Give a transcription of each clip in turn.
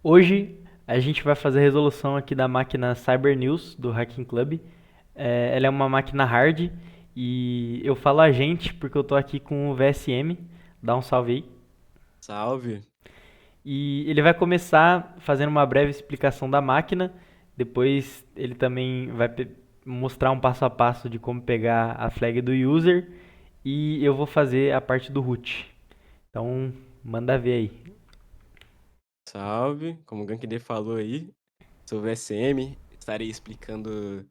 Hoje a gente vai fazer a resolução aqui da máquina Cybernews do Hacking Club. Ela é uma máquina hard e eu falo a gente porque eu tô aqui com o VSM. Dá um salve aí. Salve. E ele vai começar fazendo uma breve explicação da máquina. Depois ele também vai mostrar um passo a passo de como pegar a flag do user. E eu vou fazer a parte do root. Então, manda ver aí. Salve. Como o Gankide falou aí, sou o VSM. Estarei explicando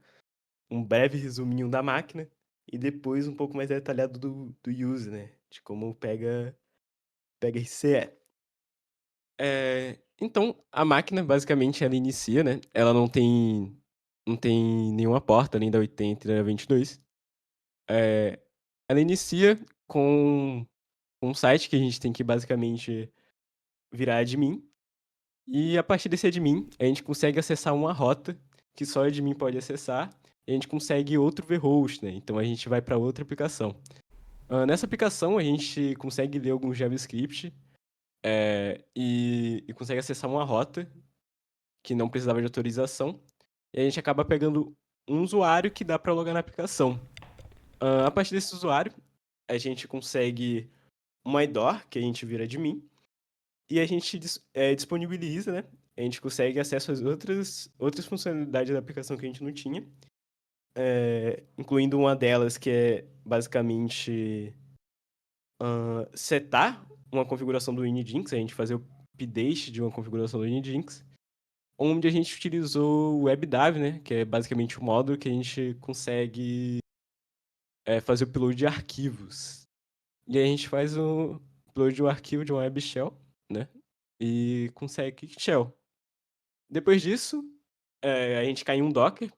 um breve resuminho da máquina e depois um pouco mais detalhado do use, né? De como pega RCE. Então, a máquina basicamente ela inicia, né? Ela não tem nenhuma porta além da 80 e da 22. É, Ela inicia com um site que a gente tem que basicamente virar admin. E a partir desse admin, a gente consegue acessar uma rota que só o admin pode acessar, e a gente consegue outro vhost, né? Então a gente vai para outra aplicação. Nessa aplicação, a gente consegue ler algum JavaScript e consegue acessar uma rota que não precisava de autorização, e a gente acaba pegando um usuário que dá para logar na aplicação. A partir desse usuário, a gente consegue uma IDOR, que a gente vira admin, e a gente disponibiliza, né? A gente consegue acesso às outras funcionalidades da aplicação que a gente não tinha, incluindo uma delas que é basicamente setar uma configuração do Nginx, a gente fazer o update de uma configuração do Nginx, onde a gente utilizou o WebDAV, né? Que é basicamente o módulo que a gente consegue fazer o upload de arquivos. E aí a gente faz o upload de um arquivo de uma web shell, né? E consegue shell. Depois disso, a gente cai em um Docker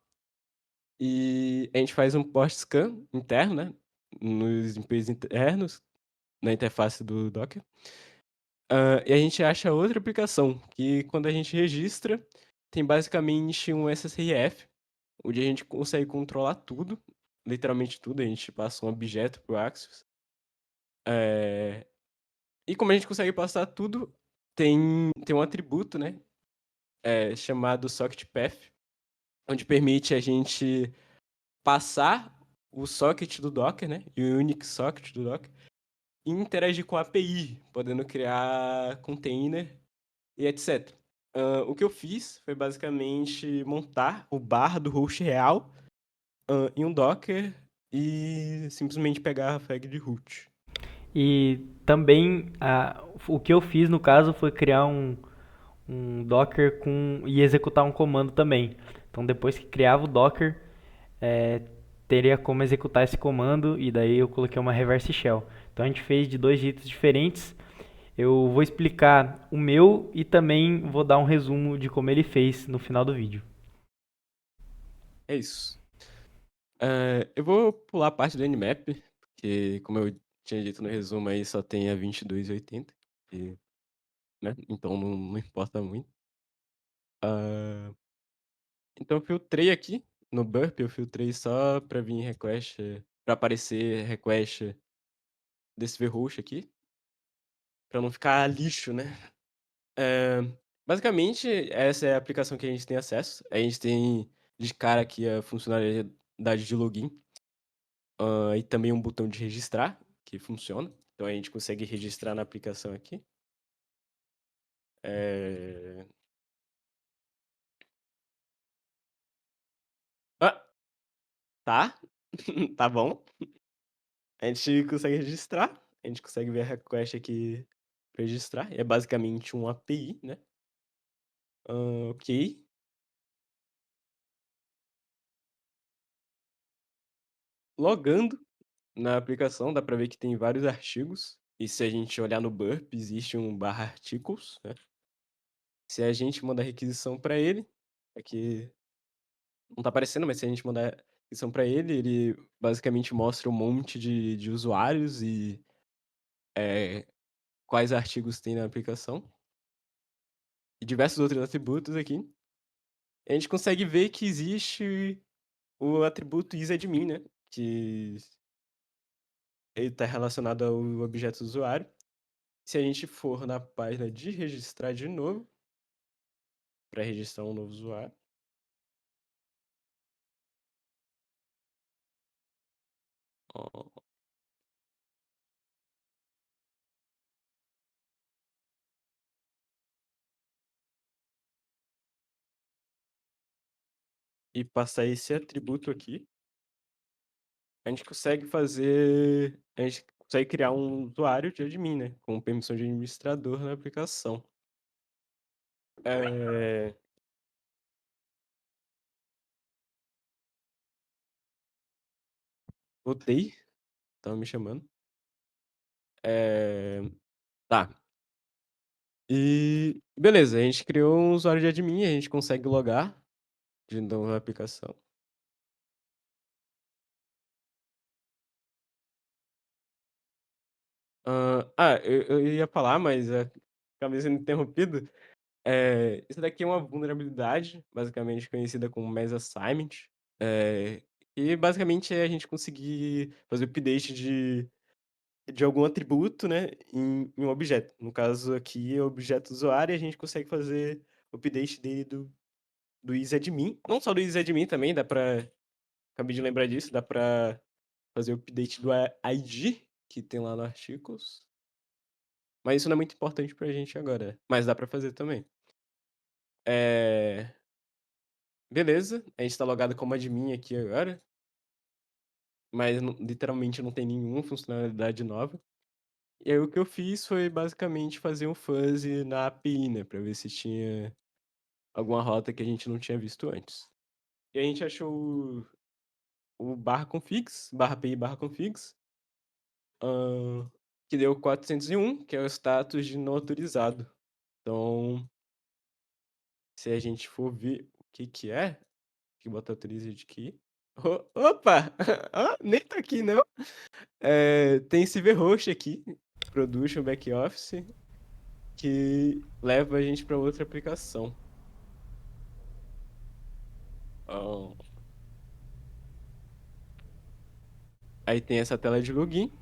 e a gente faz um post scan interno, né? Nos IPs internos, na interface do Docker. E a gente acha outra aplicação, que quando a gente registra, tem basicamente um SSRF, onde a gente consegue controlar tudo, literalmente tudo, a gente passa um objeto pro Axios. É, E como a gente consegue passar tudo, tem um atributo, né? Chamado SocketPath, onde permite a gente passar o socket do Docker, né? E o Unix socket do Docker, e interagir com a API, podendo criar container e etc. O que eu fiz foi basicamente montar o bar do host real em um Docker e simplesmente pegar a flag de root. E também o que eu fiz no caso foi criar um Docker e executar um comando também. Então depois que criava o Docker, é, teria como executar esse comando e daí eu coloquei uma reverse shell. Então a gente fez de dois jeitos diferentes. Eu vou explicar o meu e também vou dar um resumo de como ele fez no final do vídeo. É isso. Eu vou pular a parte do Nmap, porque, como eu tinha dito no resumo, aí só tem a 2280, e, né? Então não importa muito. Ah, então eu filtrei aqui no Burp, eu filtrei só pra vir request, pra aparecer request desse vhost aqui, pra não ficar lixo, né? É, Basicamente, essa é a aplicação que a gente tem acesso. A gente tem de cara aqui a funcionalidade de login, e também um botão de registrar, que funciona. Então a gente consegue registrar na aplicação aqui. É... Ah, tá. Tá bom. A gente consegue registrar. A gente consegue ver a request aqui para registrar. É basicamente um API, né? Ok. Logando na aplicação, dá para ver que tem vários artigos. E se a gente olhar no Burp, existe um barra articles, né? Se a gente mandar requisição para ele, aqui não tá aparecendo, mas se a gente mandar requisição para ele, ele basicamente mostra um monte de usuários e quais artigos tem na aplicação. E diversos outros atributos aqui. A gente consegue ver que existe o atributo isAdmin, né? Que ele está relacionado ao objeto usuário. Se a gente for na página de registrar de novo, para registrar um novo usuário. Ó, e passar esse atributo aqui, a gente consegue fazer. A gente consegue criar um usuário de admin, né? Com permissão de administrador na aplicação. É... Voltei, tava me chamando. É... Tá. E beleza, a gente criou um usuário de admin, a gente consegue logar de novo na aplicação. Eu ia falar, mas acabei sendo interrompido. Isso daqui é uma vulnerabilidade, basicamente conhecida como Mass Assignment. É, e basicamente é a gente conseguir fazer update de algum atributo, né, em um objeto. No caso aqui é o objeto usuário e a gente consegue fazer update dele do EasyAdmin. Não só do EasyAdmin também, dá pra. Acabei de lembrar disso, dá pra fazer o update do ID, que tem lá no artigos. Mas isso não é muito importante pra gente agora. Mas dá pra fazer também. É... Beleza, a gente tá logado como admin aqui agora. Mas literalmente não tem nenhuma funcionalidade nova. E aí o que eu fiz foi basicamente fazer um fuzzy na API, né? Pra ver se tinha alguma rota que a gente não tinha visto antes. E a gente achou o barra configs, barra API barra configs, ahn, que deu 401, que é o status de não autorizado. Então, se a gente for ver o que que é, que bota authorize key. Opa! Nem tá aqui, não. Tem Silverhost aqui, Production Back Office, que leva a gente para outra aplicação. Ó, aí tem essa tela de login.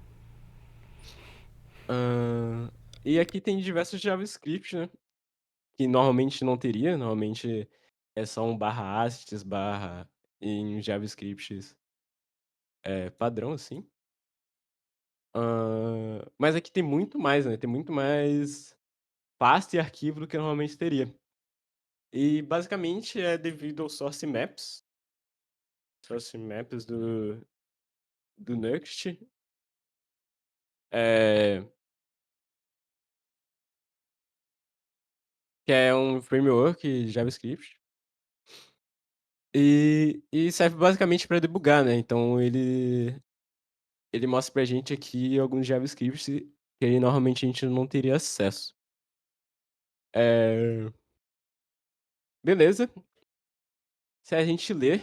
E aqui tem diversos JavaScript, né? Que normalmente não teria. Normalmente é só um barra assets, barra em JavaScript padrão, assim. Mas aqui tem muito mais, né? Tem muito mais pasta e arquivo do que normalmente teria. E basicamente é devido ao source maps do Next. É, que é um framework JavaScript. E serve basicamente para debugar, né? Então ele mostra pra gente aqui alguns JavaScripts que aí normalmente a gente não teria acesso. É, beleza. Se a gente ler,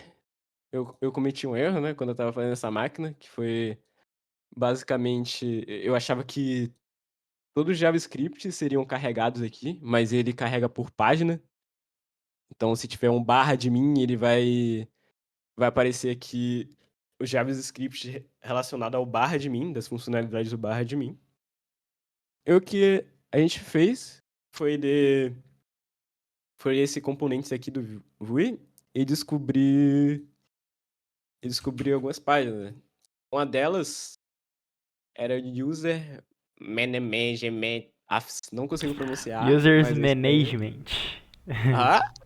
eu cometi um erro, né? Quando eu tava fazendo essa máquina, que foi basicamente. Eu achava que todos os JavaScripts seriam carregados aqui, mas ele carrega por página. Então, se tiver um barra de mim, ele vai aparecer aqui o JavaScript relacionado ao barra de mim, das funcionalidades do barra de mim. E o que a gente fez foi foi esse componente aqui do Vue e descobrir algumas páginas, né? Uma delas era user management. Não consigo pronunciar, Users mas é isso daí. Management.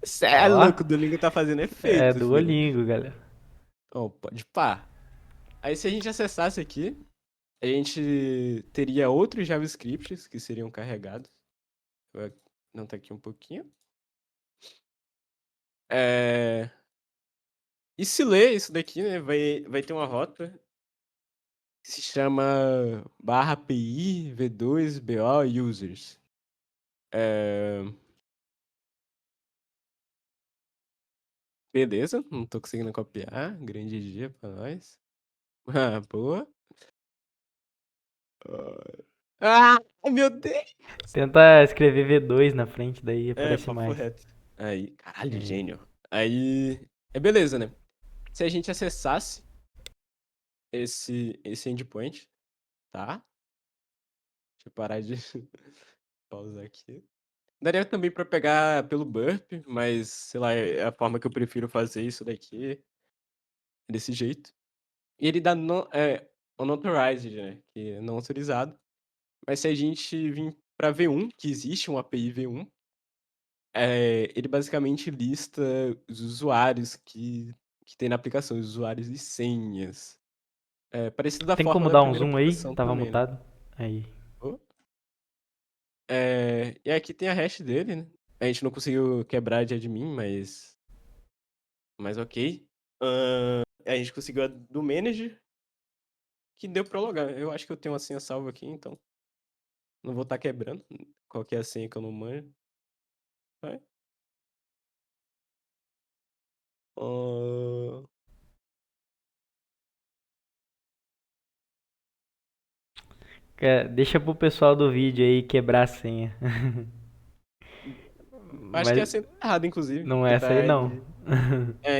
Cê é Ó, louco, o Duolingo tá fazendo é efeito, filho. Duolingo, galera. Oh, pode pá. Aí se a gente acessasse aqui, a gente teria outros JavaScripts que seriam carregados. Vou não tá aqui um pouquinho. É... E se ler isso daqui, né, vai ter uma rota que se chama barra API V2 BO users. É... Beleza, não tô conseguindo copiar. Grande dia pra nós. Ah, boa. Ah, meu Deus! Tenta escrever V2 na frente, daí aparece Papo mais. reto. Aí, caralho, É. gênio. Aí, beleza, né? Se a gente acessasse esse endpoint, tá? Deixa eu parar de pausar aqui. Daria também pra pegar pelo burp, mas, sei lá, é a forma que eu prefiro fazer isso daqui, desse jeito. E ele dá unauthorized, né, que é não autorizado. Mas se a gente vir pra V1, que existe uma API V1, ele basicamente lista os usuários que tem na aplicação, os usuários e senhas. É parecido da Tem forma como da dar um primeira zoom aí? aplicação Tava também, né. mutado. Aí. Oh. E aqui tem a hash dele, né. A gente não conseguiu quebrar de admin, mas ok. A gente conseguiu a do manager, que deu pra logar. Eu acho que eu tenho uma senha salva aqui, então não vou estar quebrando. Qual que é a senha que eu não manjo? Vai. Hã, Deixa pro pessoal do vídeo aí quebrar a senha. acho que Mas a senha tá errada, inclusive, não é porque essa aí tá não. de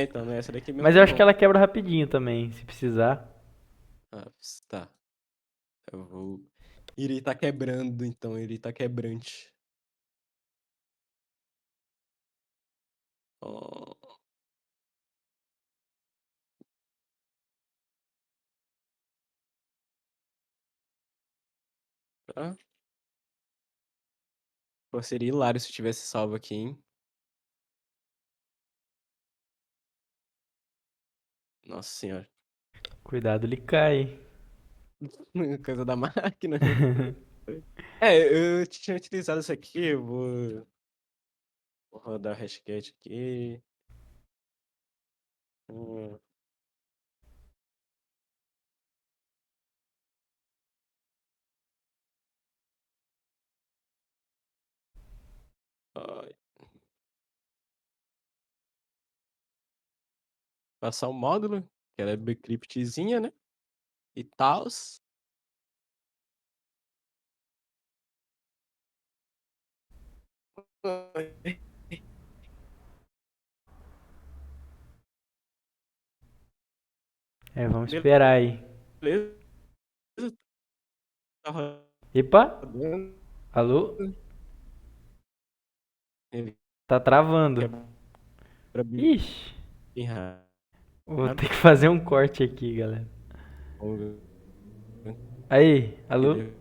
então, não é essa daqui mesmo Mas eu acho que não. ela quebra rapidinho também, se precisar. Ah, tá. Eu vou irei tá quebrando então, irei tá quebrante. Hã, tá. Pô, seria hilário se tivesse salvo aqui, hein. Nossa senhora. Cuidado, ele cai. Coisa da máquina. Eu tinha utilizado isso aqui, eu vou rodar o hashcat aqui. Hum, ai, passar o módulo, que ela é bcryptzinha, né, e tals. Vamos esperar aí. Beleza, tá Epa! rodando. Alô? Ele Tá travando. quebra bem Ixi, vou ter rápido. que fazer um corte aqui, galera. Vamos ver Aí, o que alô? ele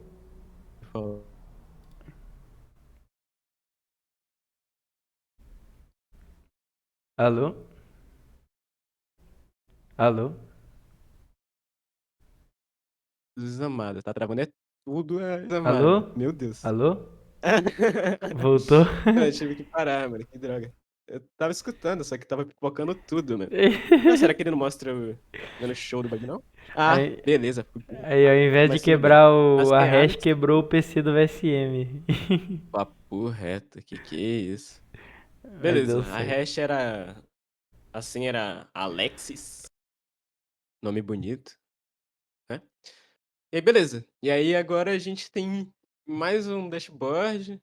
falou. Alô? Alô? Jesus amado, tá travando tudo, Jesus amado. Alô? Meu Deus. Alô? Voltou? Eu tive que parar, mano, que droga. Eu estava escutando, só que estava pipocando tudo, mano. Não, será que ele não mostra dando show do bagulho, não? Ah, Aí, beleza, fui burro. aí, ao invés de Mas tudo bem. quebrar As a hash, ferradas, quebrou o PC do VSM. papo reto, que é isso? Mas deu Beleza, a certo. hash era, assim, era Alexis, nome bonito, né? E aí, beleza. E aí agora a gente tem mais um dashboard,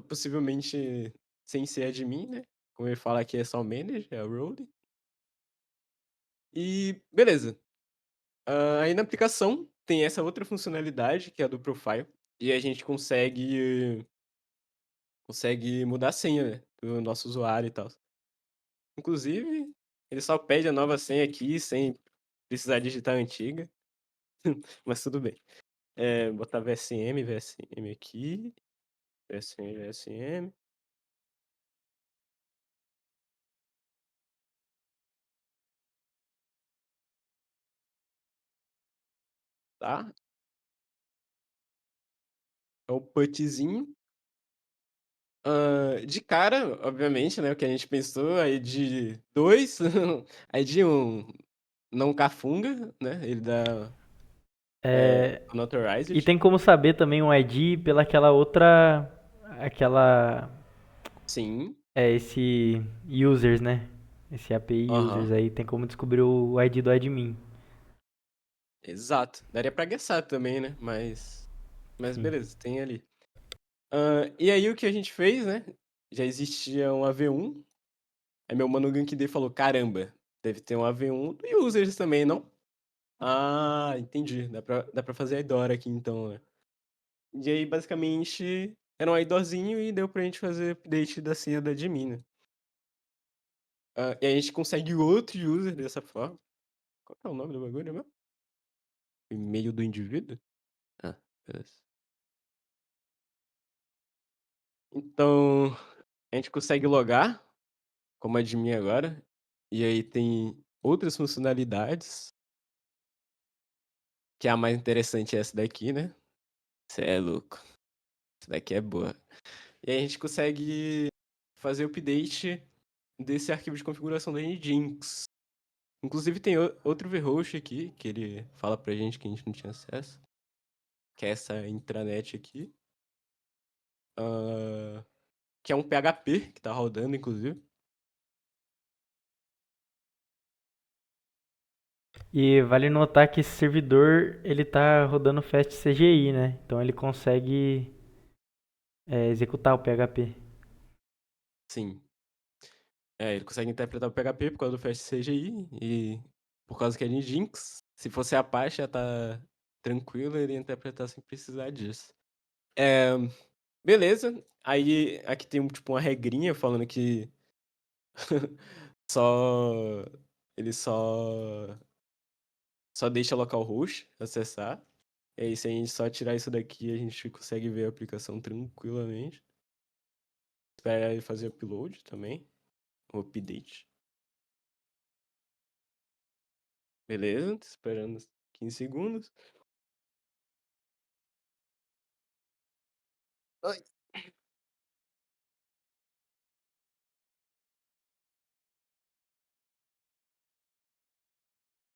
possivelmente sem ser admin, né? Como ele fala aqui é só o manager, é o role. E beleza. Aí na aplicação tem essa outra funcionalidade, que é a do profile, e a gente consegue mudar a senha, né, do nosso usuário e tal. Inclusive, ele só pede a nova senha aqui sem precisar digitar a antiga, mas tudo bem. Botar VSM, VSM aqui, VSM, VSM, tá. É o putzinho. De cara, obviamente, né, o que a gente pensou, aí de 2, aí de 1 não cafunga, né, ele dá É, e unauthorized. tem como saber também um ID pela aquela outra. Aquela. Sim, Esse users, né? Esse API users aham, aí. Tem como descobrir o ID do admin. exato. Daria pra guessar também, né, mas Sim. beleza, tem ali. E aí o que a gente fez, né, já existia um AV1, aí meu mano GankD falou: "Caramba, deve ter um AV1 do users também, não?" Ah, entendi, dá pra fazer a IDORA aqui então, né. E aí basicamente era um idorzinho e deu pra gente fazer update da senha da admin, né? E a gente consegue outro user dessa forma. Qual que é o nome do bagulho mesmo? E-mail do indivíduo? Ah, beleza. Então, a gente consegue logar como admin agora. E aí tem outras funcionalidades, que a mais interessante é essa daqui, né? Você é louco. Essa daqui é boa. E aí a gente consegue fazer o update desse arquivo de configuração da Nginx. Inclusive tem outro vhost aqui, que ele fala pra gente que a gente não tinha acesso, que é essa intranet aqui, ah, que é um PHP que tá rodando, inclusive. E vale notar que esse servidor ele tá rodando Fast CGI, né? Então ele consegue executar o PHP. Sim. Ele consegue interpretar o PHP por causa do FastCGI e por causa que é Nginx. Se fosse Apache, já tá tranquilo, ele ia interpretar sem precisar disso. É, beleza. Aí aqui tem tipo uma regrinha falando que só ele só deixa localhost acessar. E aí se a gente só tirar isso daqui, a gente consegue ver a aplicação tranquilamente. Espera ele fazer upload também, o update. Beleza, tô esperando 15 segundos. Ai.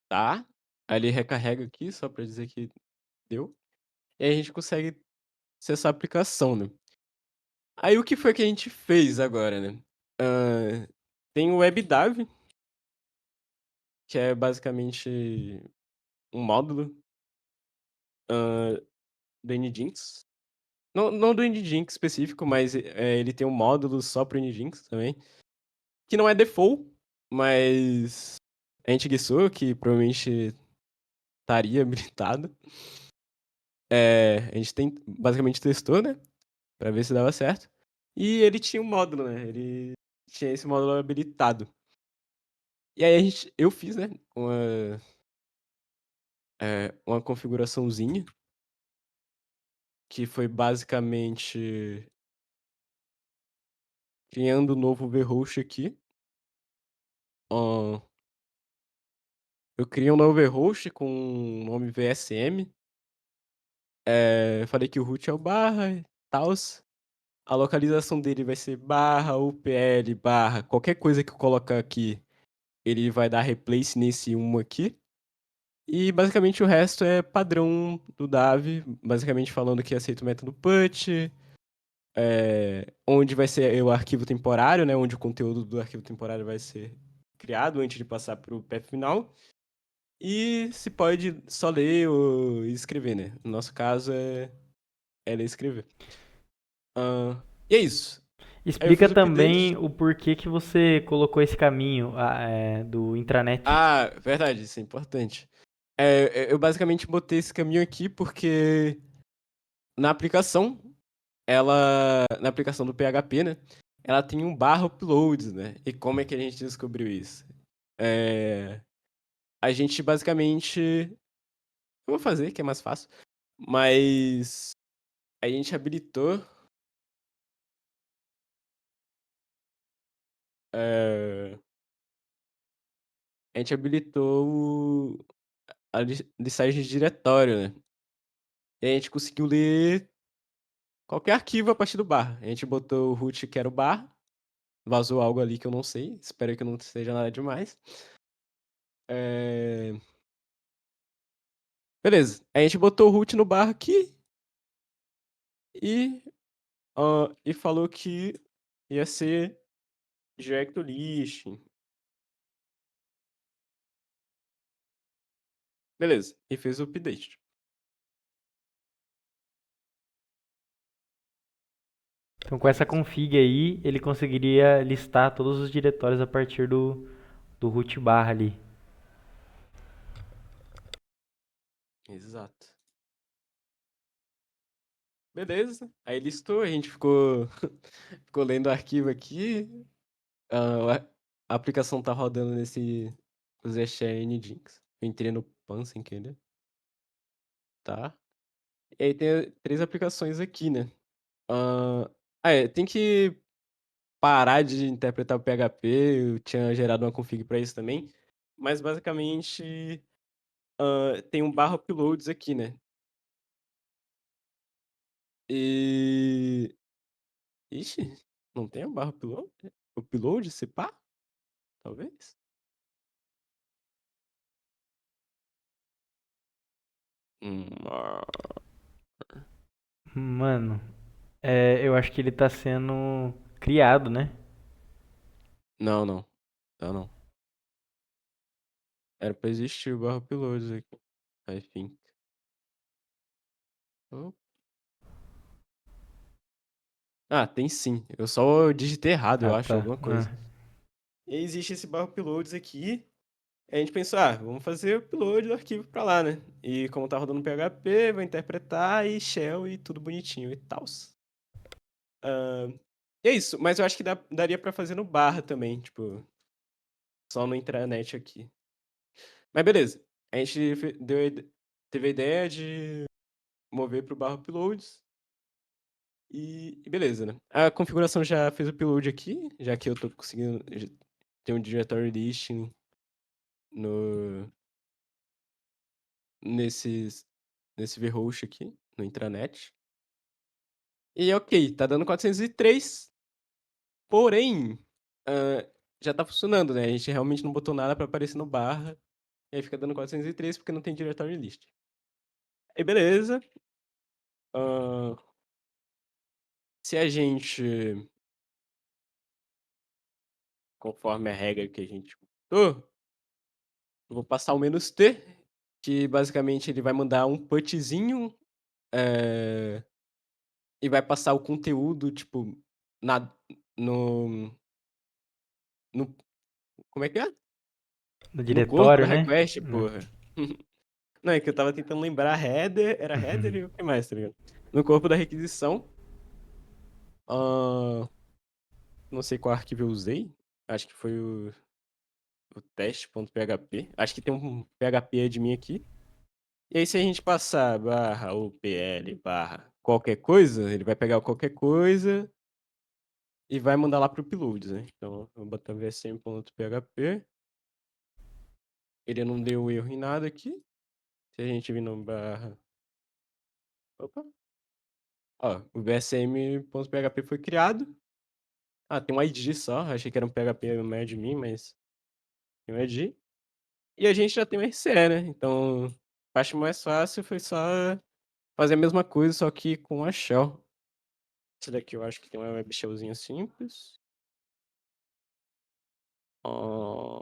Tá. Aí ele recarrega aqui, só pra dizer que deu. E aí a gente consegue acessar a aplicação, né? Aí o que foi que a gente fez agora, né? Tem o WebDAV, que é basicamente um módulo do Nginx. Não do Nginx específico, mas ele tem um módulo só pro Nginx também. Que não é default, mas a gente guessou que provavelmente estaria habilitado. A gente basicamente testou, né? Pra ver se dava certo. E ele tinha um módulo, né? Ele tinha esse módulo habilitado. E aí eu fiz, né? Uma configuraçãozinha que foi basicamente criando um novo vhost aqui. Ahn, eu criei um novo vhost com o nome VSM. Falei que o root é o barra e tal. A localização dele vai ser barra, UPL, barra, qualquer coisa que eu colocar aqui, ele vai dar replace nesse 1 aqui. E basicamente o resto é padrão do Dave, basicamente falando que aceita o método put, onde vai ser o arquivo temporário, né, onde o conteúdo do arquivo temporário vai ser criado antes de passar para o path final. E se pode só ler ou escrever, né? No nosso caso é ler e escrever. E é isso. Aí eu Explica fiz o update. também o porquê que você colocou esse caminho do intranet. Ah, verdade, isso é importante. Eu basicamente botei esse caminho aqui porque na aplicação, na aplicação do PHP, né? Ela tem um barra uploads, né? E como é que a gente descobriu isso? É, a gente basicamente. Eu vou fazer, que é mais fácil. Mas a gente habilitou. é, a gente habilitou a listagem de diretório, né? E a gente conseguiu ler qualquer arquivo a partir do bar. A gente botou o root que era o bar. Vazou algo ali que eu não sei. Espero que não seja nada demais. É... Beleza. A gente botou o root no bar aqui e falou que ia ser direct list. Beleza. E fez o update. Então, com essa config aí, ele conseguiria listar todos os diretórios a partir do root barra ali. Exato. Beleza. Aí listou, a gente ficou, ficou lendo o arquivo aqui. A aplicação tá rodando nesse Zshare Nginx. Eu entrei no PAN sem querer, tá? E aí tem três aplicações aqui, né? Tem que parar de interpretar o PHP. Eu tinha gerado uma config para isso também. Mas basicamente tem um barra uploads aqui, né? E. Ixi, não tem um barra upload? Upload, se pá? Talvez? Ah, Mano, eu acho que ele tá sendo criado, né? não, não. Tá não. Era pra existir o barra uploads aqui. I think. Oh. Ah, tem sim. Eu só digitei errado, Ah, eu acho, tá. alguma Ah. coisa. E aí existe esse barra uploads aqui. Aí a gente pensou, ah, vamos fazer o upload do arquivo pra lá, né? E como tá rodando PHP, vou interpretar e shell e tudo bonitinho e tal. E é isso, mas eu acho que daria pra fazer no barra também, tipo, só no intranet aqui. Mas beleza. A gente teve a ideia de mover pro barra uploads e beleza, né? A configuração já fez o upload aqui, já que eu tô conseguindo ter um directory listing no, nesses, nesse vhost aqui, no intranet. E ok, tá dando 403, porém, ah, já tá funcionando, né? A gente realmente não botou nada pra aparecer no barra, e aí fica dando 403 porque não tem directory list. Aí beleza, ah, se a gente, conforme a regra que a gente botou, eu vou passar o "-t", que basicamente ele vai mandar um putzinho, e vai passar o conteúdo, tipo, na, no, no, como é que é? No No corpo da diretório, né? request, Ah. porra. Não, é que eu tava tentando lembrar header, era header e o que mais, tá ligado? No corpo da requisição, ahn, não sei qual arquivo eu usei, acho que foi o teste.php, acho que tem um PHP admin aqui. E aí se a gente passar barra upl barra qualquer coisa, ele vai pegar o qualquer coisa e vai mandar lá pro uploads, né? Então eu vou botar vsm.php, ele não deu erro em nada aqui. Se a gente vir no barra... Opa! Ó, o vsm.php foi criado. Ah, tem um ID só. Achei que era um PHP admin, mas tem um ID. E a gente já tem um RCE, né? Então, a parte mais fácil foi só fazer a mesma coisa, só que com a shell. Esse daqui eu acho que tem uma web shellzinha simples. Ó,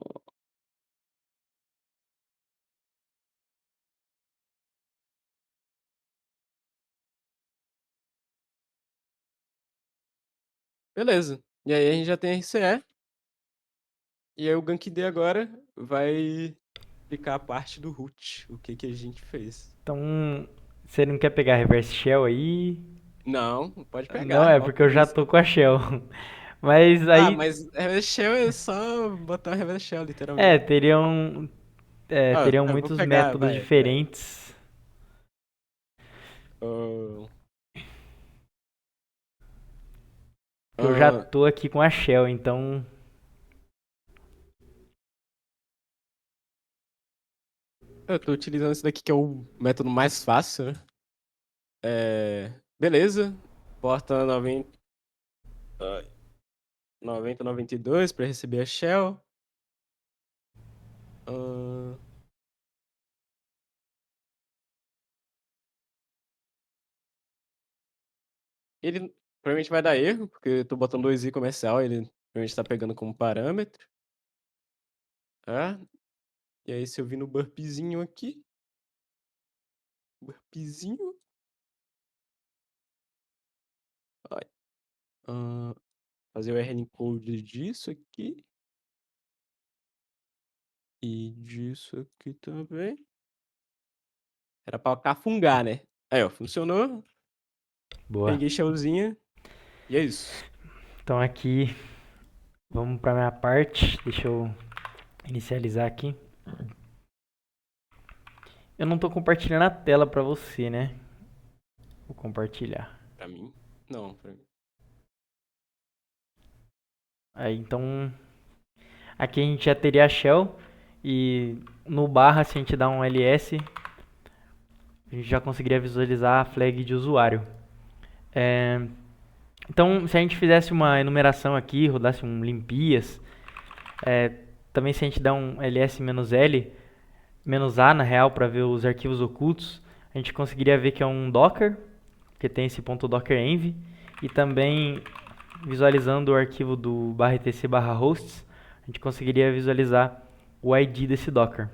beleza. E aí a gente já tem RCE. E aí o GankD agora vai explicar a parte do root. O que que a gente fez. Então, você não quer pegar reverse shell aí? Não, pode Não, pegar. é Ó, porque eu já começo. tô com a shell. Mas Ah, aí, mas reverse shell é só botar reverse shell, literalmente. teriam, Ó, teriam eu vou muitos pegar, métodos vai. diferentes. Ahn, Que eu já ahn, tô aqui com a shell, então eu tô utilizando esse daqui que é o método mais fácil, né? Beleza. Porta 9092 para receber a shell. Ahn, ele provavelmente vai dar erro, porque eu tô botando 2i comercial, ele provavelmente tá pegando como parâmetro. Tá? E aí se eu vir no burpzinho aqui, burpzinho, ó, ahn, fazer o RN encode disso aqui e disso aqui também. Era pra cafungar, né? Aí, ó, funcionou. Boa. Peguei shellzinha e é isso. Então aqui, vamos para minha parte. Deixa eu inicializar aqui. Eu não tô compartilhando a tela para você, né? Vou compartilhar. Pra mim? Não, pra mim. Aí, então, aqui a gente já teria a shell e no barra, se a gente dá um ls, a gente já conseguiria visualizar a flag de usuário. Então, se a gente fizesse uma enumeração aqui, rodasse um limpias, é, também se a gente der um ls-l, "-a", na real, para ver os arquivos ocultos, a gente conseguiria ver que é um Docker, que tem esse ponto .dockerenv, e também visualizando o arquivo do /etc/hosts, a gente conseguiria visualizar o ID desse Docker.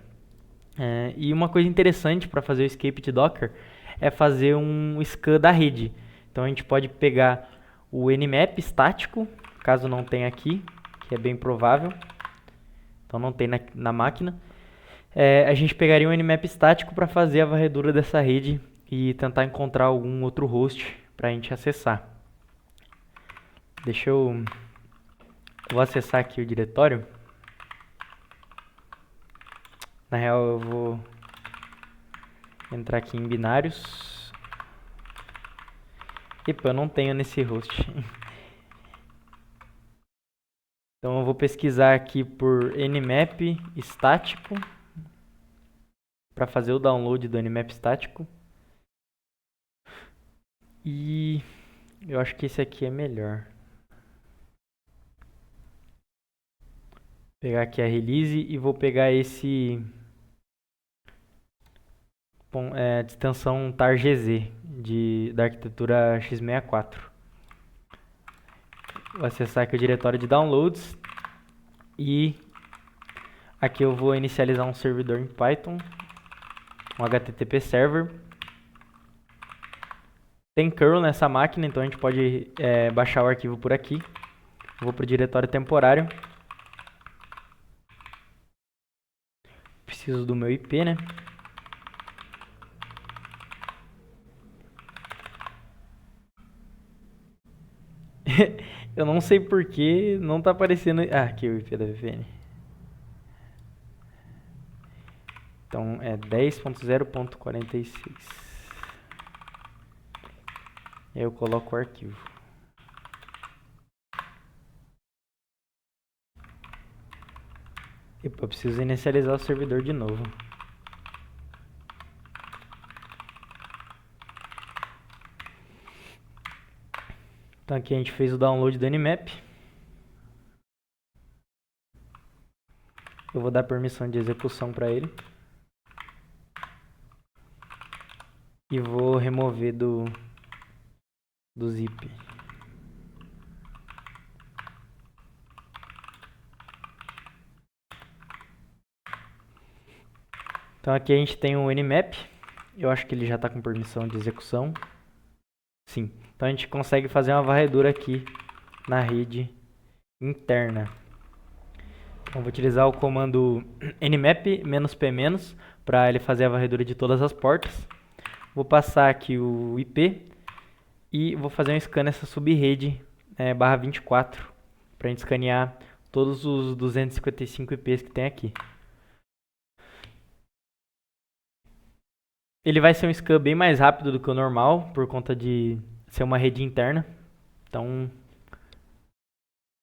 E uma coisa interessante para fazer o escape de Docker é fazer um scan da rede. Então a gente pode pegar o nmap estático, caso não tenha aqui, que é bem provável, então não tem na máquina. A gente pegaria um nmap estático para fazer a varredura dessa rede e tentar encontrar algum outro host para a gente acessar. Deixa eu... Vou acessar aqui o diretório. Na real, eu vou entrar aqui em binários. Epa, eu não tenho nesse host. Então eu vou pesquisar aqui por nmap estático para fazer o download do nmap estático. E eu acho que esse aqui é melhor. Vou pegar aqui a release e vou pegar esse de extensão targz da arquitetura x64. Vou acessar aqui o diretório de downloads e aqui eu vou inicializar um servidor em Python, um HTTP server. Tem curl nessa máquina, então a gente pode baixar o arquivo por aqui. Vou para o diretório temporário. Preciso do meu IP, né? Eu não sei porque não tá aparecendo... Ah, aqui o IP da VPN. Então é 10.0.46. E aí eu coloco o arquivo. Epa, eu preciso inicializar o servidor de novo. Então aqui a gente fez o download do nmap. Eu vou dar permissão de execução para ele. E vou remover do zip. Então aqui a gente tem o nmap. Eu acho que ele já está com permissão de execução. Sim. Então a gente consegue fazer uma varredura aqui na rede interna. Então vou utilizar o comando nmap-p- para ele fazer a varredura de todas as portas. Vou passar aqui o IP e vou fazer um scan nessa subrede /24 para a gente escanear todos os 255 IPs que tem aqui. Ele vai ser um scan bem mais rápido do que o normal, por conta de ser uma rede interna. Então,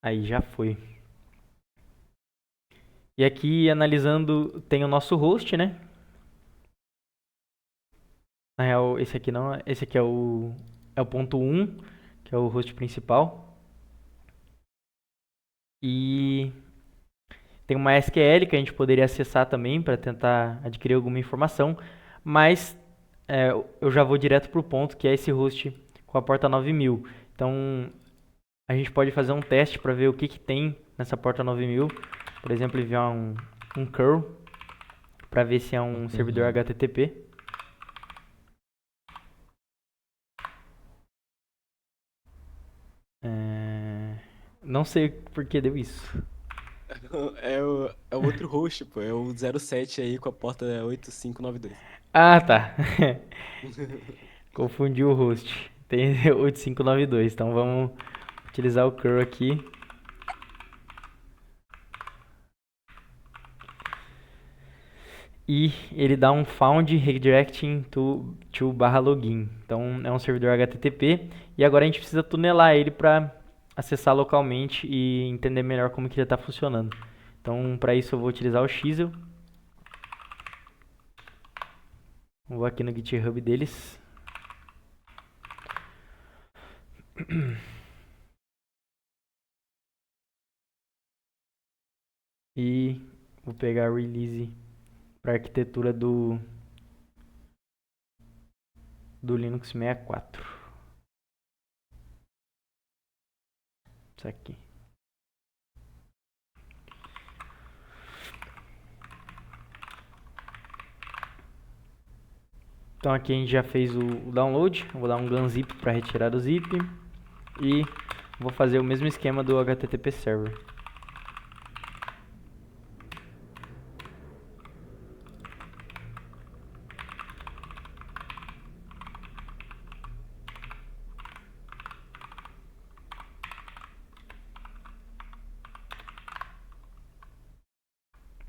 aí já foi. E aqui, analisando, tem o nosso host, né? Na real, esse aqui não, esse aqui é o ponto 1, que é o host principal. E tem uma SQL que a gente poderia acessar também para tentar adquirir alguma informação, mas eu já vou direto para o ponto, que é esse host com a porta 9000. Então, a gente pode fazer um teste para ver o que tem nessa porta 9000. Por exemplo, enviar um curl para ver se é um servidor HTTP. Não sei por que deu isso. É o outro host, pô. É o 07 aí com a porta 8592. Ah, tá. Confundi o host. tem 8592. Então vamos utilizar o curl aqui. E ele dá um found redirecting to barra login. Então é um servidor HTTP. E agora a gente precisa tunelar ele para acessar localmente e entender melhor como que ele está funcionando. Então para isso eu vou utilizar o Chisel. Vou aqui no GitHub deles. E vou pegar a release para arquitetura do Linux 64. Isso aqui. Então aqui a gente já fez o download. Vou dar um gunzip para retirar o zip. E vou fazer o mesmo esquema do HTTP server.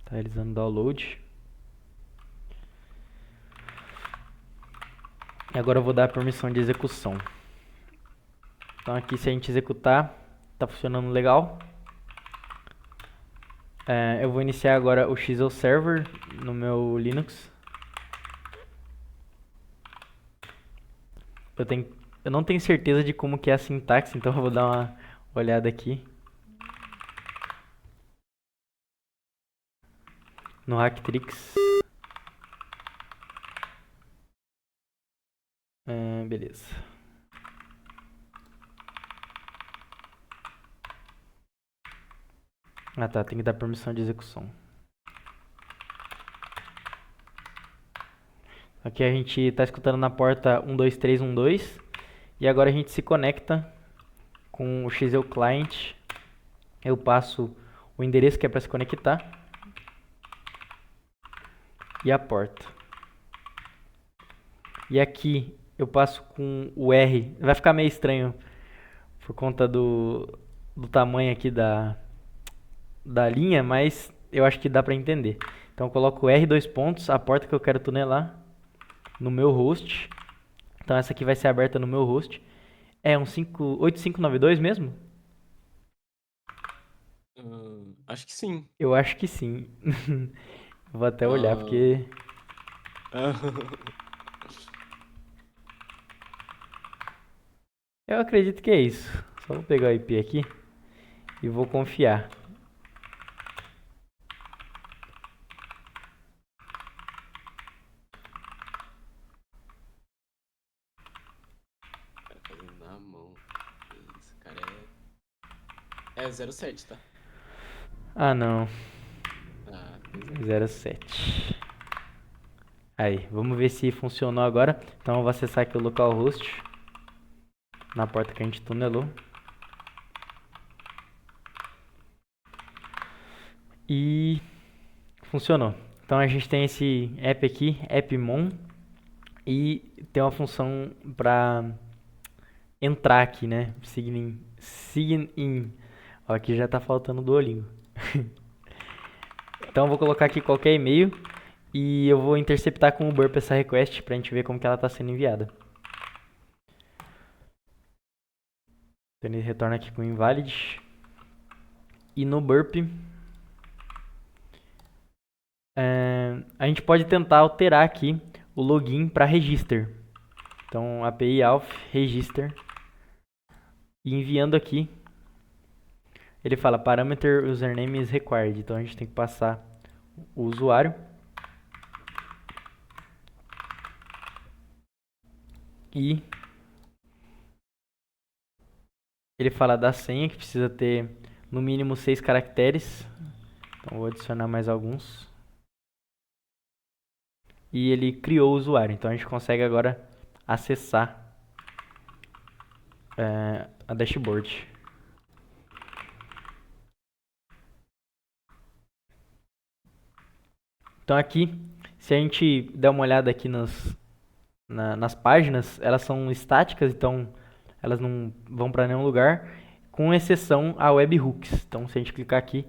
Tá realizando o download. E agora eu vou dar a permissão de execução. Então aqui se a gente executar, tá funcionando legal. Eu vou iniciar agora o Chisel Server no meu Linux. Eu não tenho certeza de como que é a sintaxe, então eu vou dar uma olhada aqui. No Hacktrix. Beleza. Ah tá, tem que dar permissão de execução. Aqui a gente está escutando na porta 12312 e agora a gente se conecta com o Chisel Client. Eu passo o endereço que é para se conectar e a porta. E aqui eu passo com o R. Vai ficar meio estranho por conta do tamanho aqui da linha, mas eu acho que dá para entender. Então eu coloco R dois pontos, a porta que eu quero tunelar no meu host. Então essa aqui vai ser aberta no meu host. É um 8592 mesmo? Acho que sim. Eu acho que sim. Vou até olhar porque eu acredito que é isso. Só vou pegar o IP aqui e vou confiar. Cara, fazendo na mão. Esse cara é 07, tá? Ah, não. Ah, pois é. 07. Aí, vamos ver se funcionou agora. Então eu vou acessar aqui o localhost na porta que a gente tunelou. E funcionou. Então a gente tem esse app aqui, appmon, e tem uma função para entrar aqui, né? Sign in. Ó, aqui já tá faltando o Duolingo. Então eu vou colocar aqui qualquer e-mail e eu vou interceptar com o burp essa request pra gente ver como que ela tá sendo enviada. Então ele retorna aqui com invalid. E no burp a gente pode tentar alterar aqui o login para register. Então API auth register e enviando aqui ele fala parameter username is required. Então a gente tem que passar o usuário e ele fala da senha que precisa ter no mínimo 6 caracteres. Então vou adicionar mais alguns. E ele criou o usuário. Então a gente consegue agora acessar a dashboard. Então aqui, se a gente der uma olhada aqui nas páginas, elas são estáticas, então elas não vão para nenhum lugar, com exceção a webhooks. Então, se a gente clicar aqui,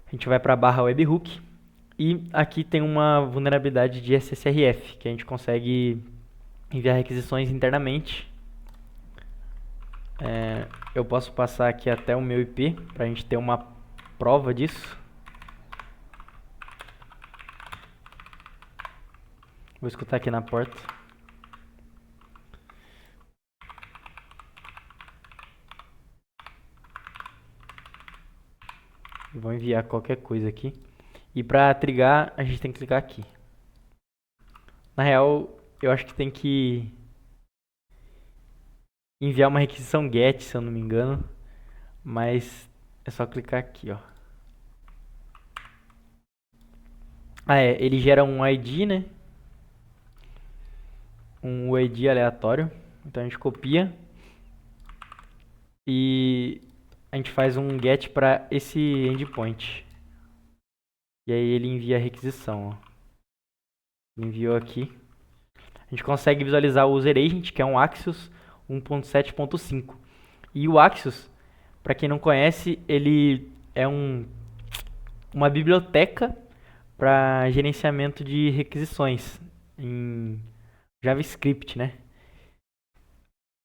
a gente vai para a barra webhook e aqui tem uma vulnerabilidade de SSRF, que a gente consegue enviar requisições internamente. Eu posso passar aqui até o meu IP para a gente ter uma prova disso. Vou escutar aqui na porta. Vou enviar qualquer coisa aqui. E para trigar, a gente tem que clicar aqui. Na real, eu acho que tem que enviar uma requisição GET, se eu não me engano. Mas é só clicar aqui, ó. Ele gera um ID, né? Um UID aleatório. Então a gente copia e a gente faz um GET para esse endpoint. E aí ele envia a requisição, ó. Ele enviou aqui. A gente consegue visualizar o user agent, que é um Axios 1.7.5. E o Axios, para quem não conhece, ele é uma biblioteca para gerenciamento de requisições em JavaScript, né?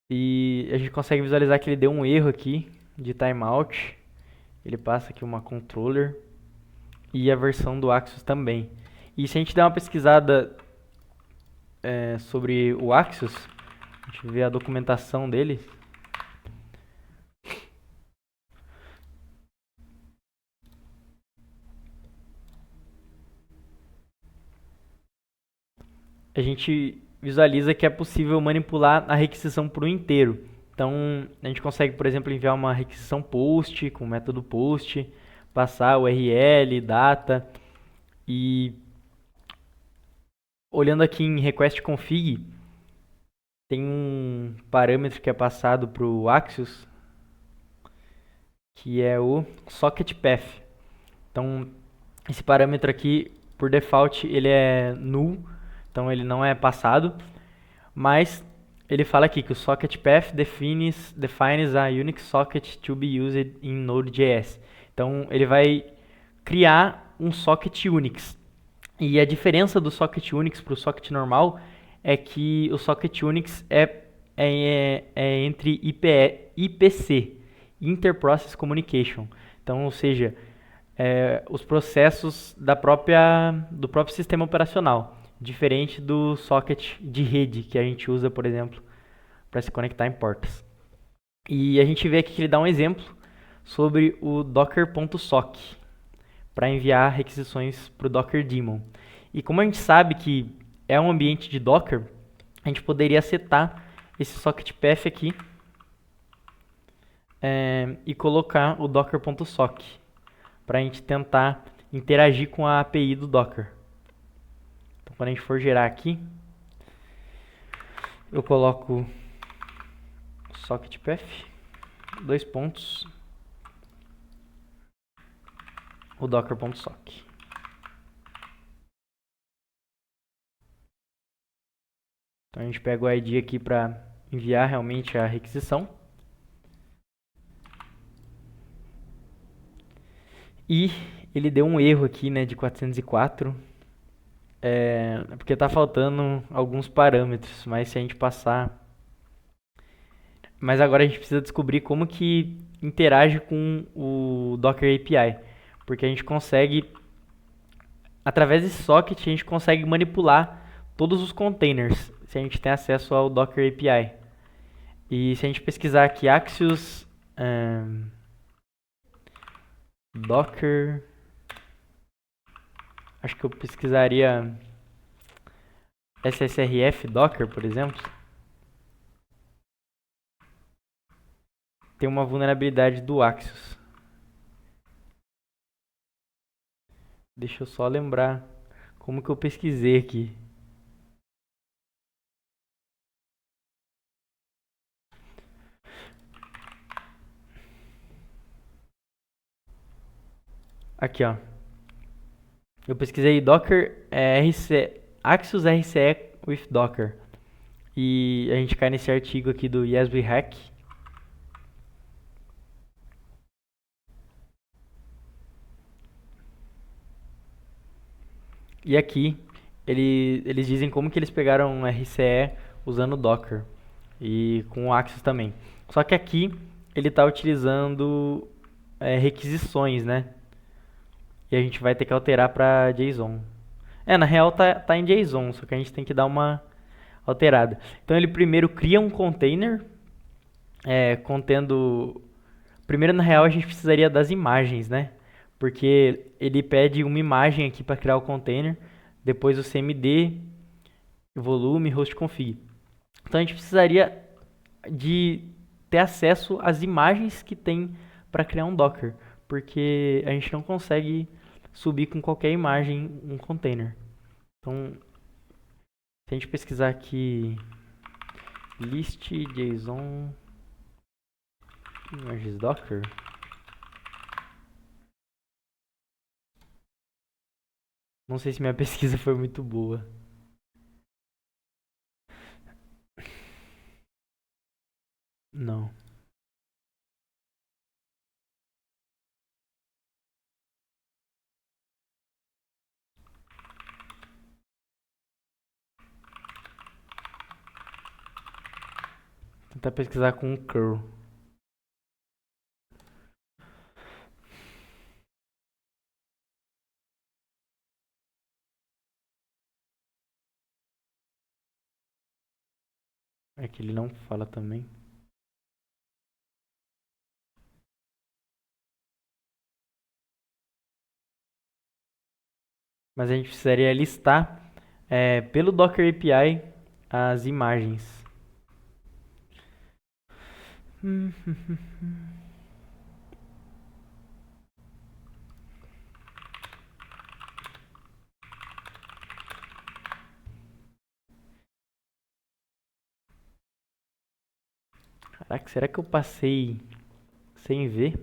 E a gente consegue visualizar que ele deu um erro aqui de timeout. Ele passa aqui uma controller e a versão do Axios também. E se a gente der uma pesquisada sobre o Axios, a gente vê a documentação dele. A gente visualiza que é possível manipular a requisição por um inteiro. Então, a gente consegue, por exemplo, enviar uma requisição post com o método post, passar URL, data e olhando aqui em request config, tem um parâmetro que é passado para o Axios, que é o socket path. Então, esse parâmetro aqui, por default, ele é null, então ele não é passado, mas ele fala aqui que o socket path defines a Unix socket to be used in Node.js. Então, ele vai criar um socket Unix. E a diferença do socket Unix para o socket normal é que o socket Unix é entre IPC, Inter-Process Communication. Então, ou seja, os processos do próprio sistema operacional, diferente do socket de rede que a gente usa, por exemplo, para se conectar em portas. E a gente vê aqui que ele dá um exemplo sobre o docker.sock para enviar requisições para o Docker Daemon. E como a gente sabe que é um ambiente de Docker, a gente poderia setar esse socket path aqui e colocar o docker.sock para a gente tentar interagir com a API do Docker. Então, quando a gente for gerar aqui, eu coloco socket path, 2 pontos, o docker.sock. Então a gente pega o ID aqui para enviar realmente a requisição. E ele deu um erro aqui, né, de 404. Porque está faltando alguns parâmetros, mas se a gente passar... Mas agora a gente precisa descobrir como que interage com o Docker API. Porque a gente consegue, através desse socket, a gente consegue manipular todos os containers, se a gente tem acesso ao Docker API. E se a gente pesquisar aqui Axios Docker, acho que eu pesquisaria SSRF Docker, por exemplo. Tem uma vulnerabilidade do Axios. Deixa eu só lembrar como que eu pesquisei aqui. Aqui, ó. Eu pesquisei Docker Axios RCE with Docker. E a gente cai nesse artigo aqui do Yes We Hack. E aqui eles dizem como que eles pegaram um RCE usando Docker e com o Axis também. Só que aqui ele está utilizando requisições, né? E a gente vai ter que alterar para JSON. Na real tá em JSON, só que a gente tem que dar uma alterada. Então ele primeiro cria um container contendo. Primeiro, na real, a gente precisaria das imagens, né? Porque ele pede uma imagem aqui para criar o container, depois o cmd, volume, host config. Então a gente precisaria de ter acesso às imagens que tem para criar um Docker, porque a gente não consegue subir com qualquer imagem um container. Então, se a gente pesquisar aqui list JSON images Docker, não sei se minha pesquisa foi muito boa. Não. Tentar pesquisar com um curl. É que ele não fala também. Mas a gente precisaria listar pelo Docker API as imagens. Caraca, será que eu passei sem ver?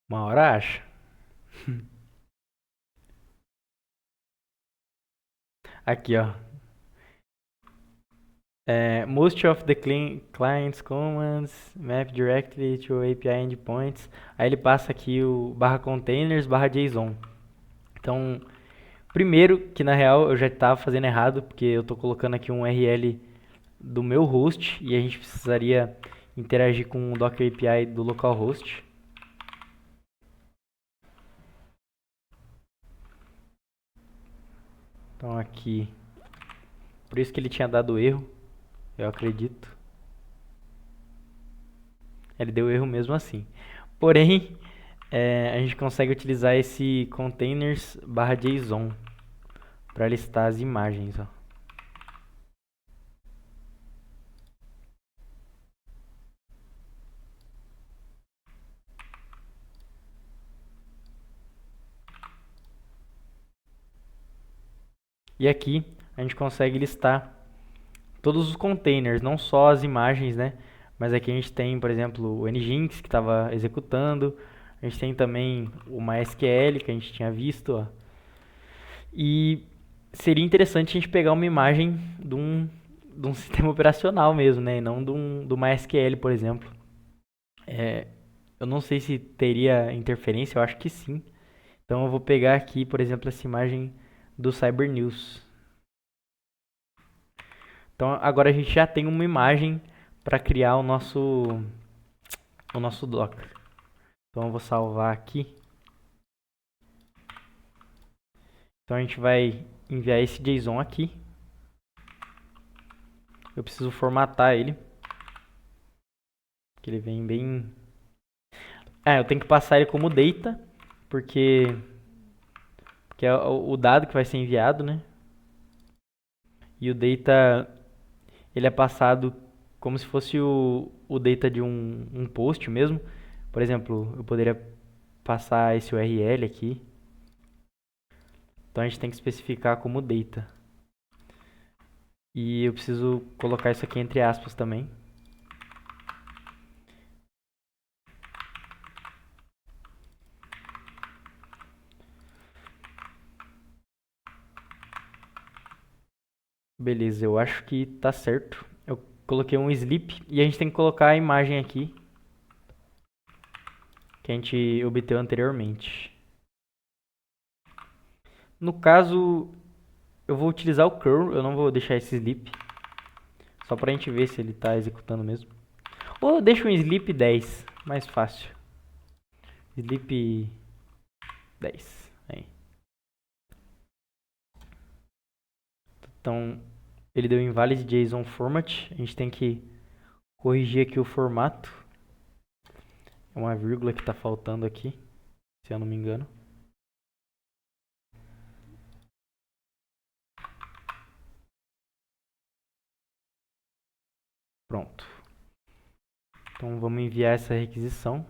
Uma hora acha. Aqui, ó. Most of the client's commands map directly to API endpoints. Aí ele passa aqui o /containers /json. Então, primeiro que na real eu já estava fazendo errado, porque eu estou colocando aqui um URL do meu host e a gente precisaria interagir com o Docker API do localhost. Então aqui, por isso que ele tinha dado erro, eu acredito. Ele deu erro mesmo assim. Porém, a gente consegue utilizar esse containers /json para listar as imagens, ó. E aqui a gente consegue listar todos os containers, não só as imagens, né? Mas aqui a gente tem, por exemplo, o Nginx que estava executando. A gente tem também o MySQL que a gente tinha visto, ó. E seria interessante a gente pegar uma imagem de um sistema operacional mesmo, né? E não do MySQL, por exemplo. Eu não sei se teria interferência, eu acho que sim. Então eu vou pegar aqui, por exemplo, essa imagem do Cybernews. Então agora a gente já tem uma imagem para criar o nosso o nosso Docker. Então eu vou salvar aqui. Então a gente vai enviar esse JSON aqui. Eu preciso formatar ele. Que ele vem bem... eu tenho que passar ele como data, porque é o dado que vai ser enviado, né? E o data, ele é passado como se fosse o data de um post mesmo. Por exemplo, eu poderia passar esse URL aqui. Então a gente tem que especificar como data. E eu preciso colocar isso aqui entre aspas também. Beleza, eu acho que tá certo. Eu coloquei um sleep e a gente tem que colocar a imagem aqui que a gente obteve anteriormente. No caso, eu vou utilizar o curl, eu não vou deixar esse sleep. Só pra gente ver se ele tá executando mesmo. Ou deixa um sleep 10, mais fácil. Sleep 10, aí. Então, ele deu invalid JSON format. A gente tem que corrigir aqui o formato. É uma vírgula que tá faltando aqui, se eu não me engano. Pronto. Então vamos enviar essa requisição.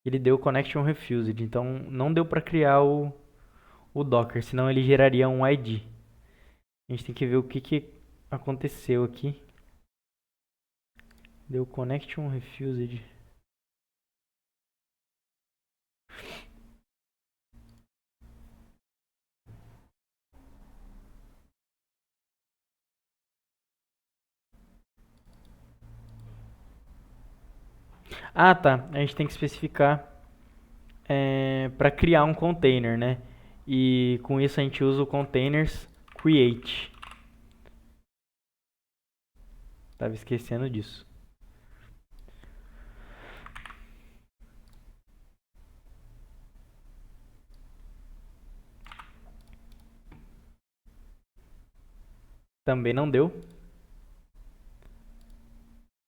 Ele deu connection refused, então não deu para criar o Docker, senão ele geraria um ID. A gente tem que ver o que aconteceu aqui. Deu connection refused. Ah, tá. A gente tem que especificar para criar um container, né? E com isso a gente usa o containers create. Tava esquecendo disso. Também não deu.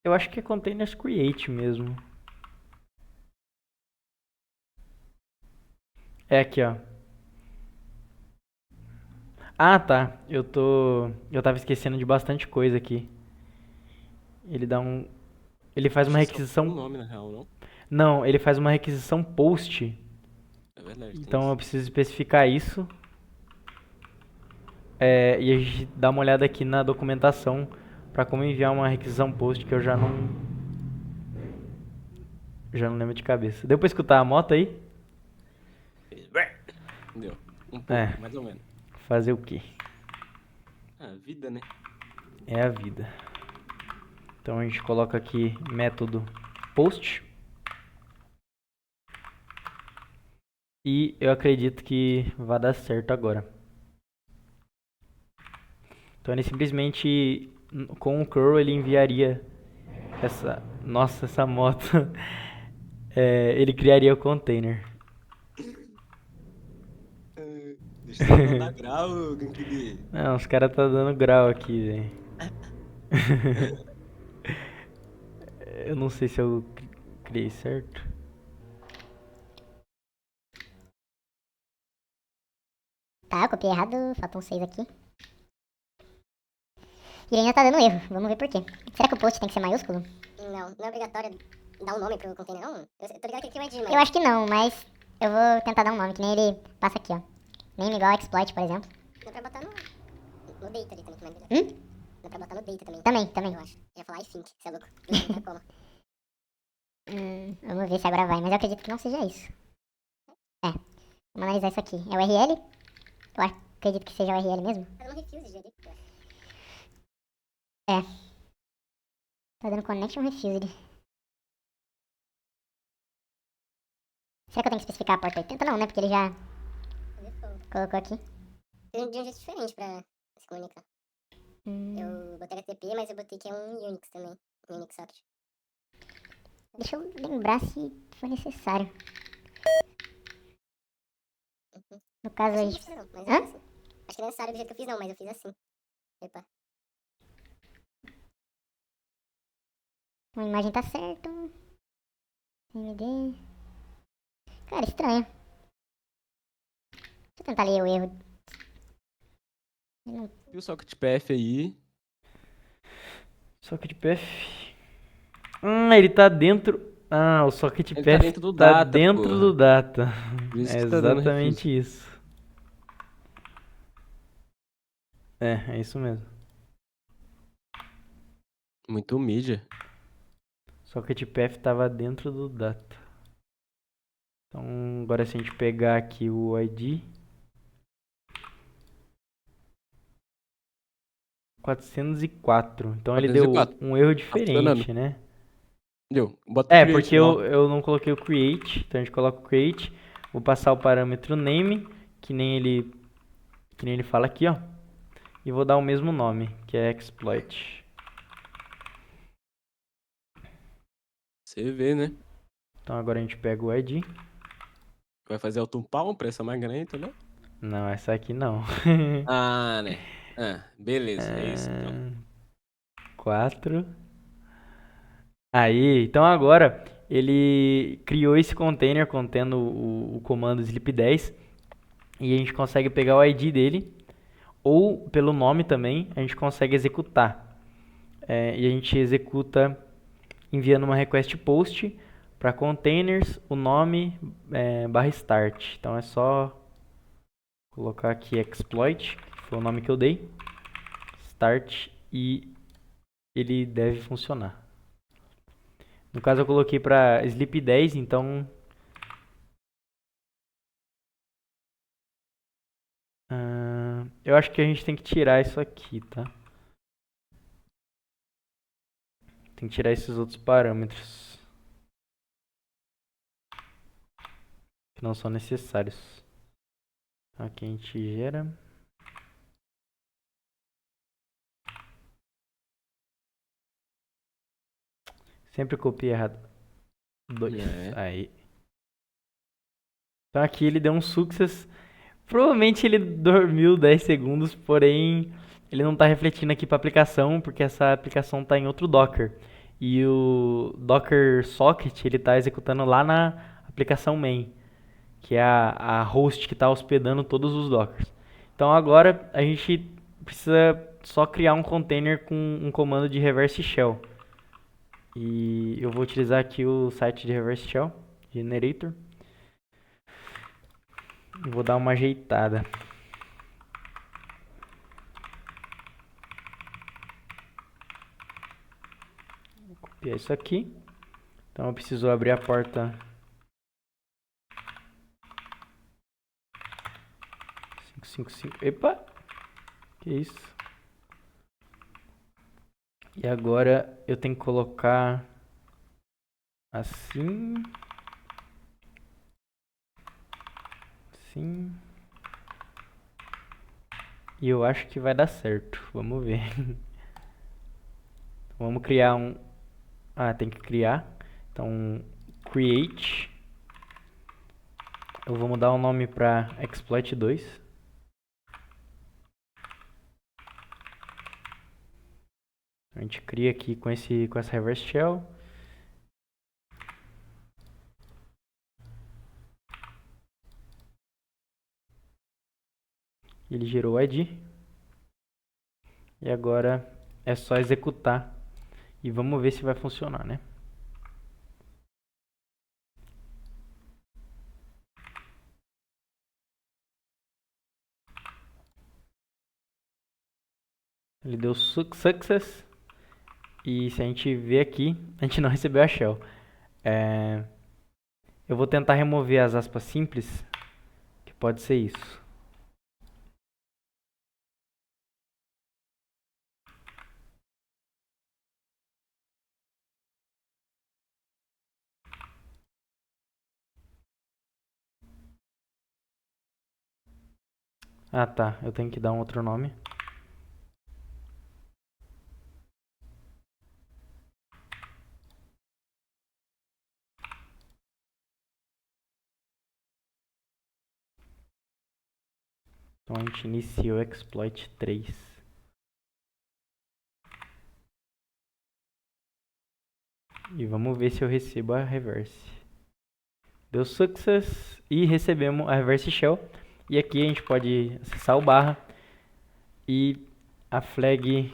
Eu acho que é containers create mesmo. É aqui, ó. Ah, tá. Eu tava esquecendo de bastante coisa aqui. Ele dá um ele faz Acho uma que só tem um requisição. nome, na real, não? Não, ele faz uma requisição post. É verdade, tem Então eu isso. preciso especificar isso. E a gente dá uma olhada aqui na documentação para como enviar uma requisição post que eu já não lembro de cabeça. Deu pra escutar a moto aí? Deu. Um É, pouco, mais ou menos. fazer o quê? Ah, vida, né? É a vida. Então a gente coloca aqui método post. E eu acredito que vai dar certo agora. Então ele simplesmente, com o curl, ele enviaria essa... Nossa, essa moto. Ele criaria o container. Deixa esse canal dar grau, Gankid. Não, os caras tá dando grau aqui, velho. Eu não sei se eu criei certo. Tá, eu copiei errado, faltam 6 aqui. E ele ainda tá dando erro, vamos ver por quê. Será que o post tem que ser maiúsculo? Não é obrigatório dar um nome pro container, não? Eu tô ligado que aqui vai de, mas... Eu acho que não, mas eu vou tentar dar um nome, que nem ele passa aqui, ó. Name igual exploit, por exemplo. Dá pra botar no data ali também, que é Hum? Dá pra botar no data também. Também. Eu acho. Eu ia falar iSync, você é louco. Não como. Vamos ver se agora vai, mas eu acredito que não seja isso. Vamos analisar isso aqui. É o URL? Eu acredito que seja o URL mesmo. Tá dando refuse já ali. Tá dando connection refused. Será que eu tenho que especificar a porta 80? Não, né? Porque ele já colocou aqui. Tem de um jeito diferente pra se comunicar. Eu botei HTTP, mas eu botei que é um Unix também. Um Unix socket. Deixa eu lembrar se for necessário. No caso, a Acho gente... que não precisa não, mas eu Hã? fiz assim. Acho que não é necessário do jeito que eu fiz não, mas eu fiz assim. Epa. A imagem tá certa. MD. Cara, estranho. Deixa eu tentar ler o erro. Não- E o socketpath aí. SocketPath. Ele tá dentro. O Ele tá SocketPath dentro do tá data, dentro do porra. data. Por isso É que tá dando refuse. exatamente isso. É isso mesmo. Muito mídia. SocketPath tava dentro do data. Então, agora se a gente pegar aqui o ID 404. Então ele deu 404. um erro Tá funcionando. diferente, né? Deu. Bota o create Porque logo. eu não coloquei o create. Então a gente coloca o create. Vou passar o parâmetro name, que nem ele fala aqui, ó. E vou dar o mesmo nome, que é exploit. Você vê, né? Então agora a gente pega o ID. Vai fazer auto-palm pra essa magrenta, né? Não, essa aqui não. Ah, né? Beleza. É isso então. 4. Aí, então agora ele criou esse container contendo o comando sleep10 e a gente consegue pegar o ID dele ou pelo nome também a gente consegue executar. E a gente executa enviando uma request post para containers, o nome barra start. Então é só colocar aqui exploit, que foi o nome que eu dei, start e ele deve funcionar. No caso eu coloquei para sleep 10, então eu acho que a gente tem que tirar isso aqui, tá? Tem que tirar esses outros parâmetros que não são necessários. Aqui a gente gera. Sempre copiei errado. 2. É. Aí. Então aqui ele deu um success. Provavelmente ele dormiu 10 segundos, porém ele não está refletindo aqui para a aplicação, porque essa aplicação está em outro Docker. E o Docker Socket ele está executando lá na aplicação main, que é a host que está hospedando todos os Dockers. Então agora a gente precisa só criar um container com um comando de reverse shell. E eu vou utilizar aqui o site de reverse shell, generator. E vou dar uma ajeitada. Vou copiar isso aqui. Então eu preciso abrir a porta 555. Epa! Que isso? E agora eu tenho que colocar assim. Assim. E eu acho que vai dar certo. Vamos ver. Vamos criar um. Tem que criar. Então, create. Eu vou mudar o nome para exploit 2. A gente cria aqui com essa reverse shell. Ele gerou o ID. E agora é só executar. E vamos ver se vai funcionar, né? Ele deu success. E se a gente ver aqui, a gente não recebeu a shell. Eu vou tentar remover as aspas simples, que pode ser isso. Tá. Eu tenho que dar um outro nome. Então a gente iniciou o exploit 3. E vamos ver se eu recebo a reverse. Deu success e recebemos a reverse shell. E aqui a gente pode acessar o barra e a flag.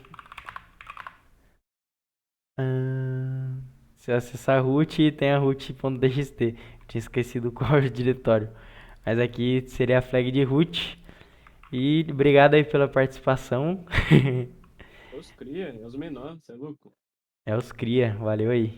Se acessar root, tem a root.txt. Tinha esquecido qual é o diretório. Mas aqui seria a flag de root. E obrigado aí pela participação. É os cria, é os menores, você é louco? É os cria, valeu aí.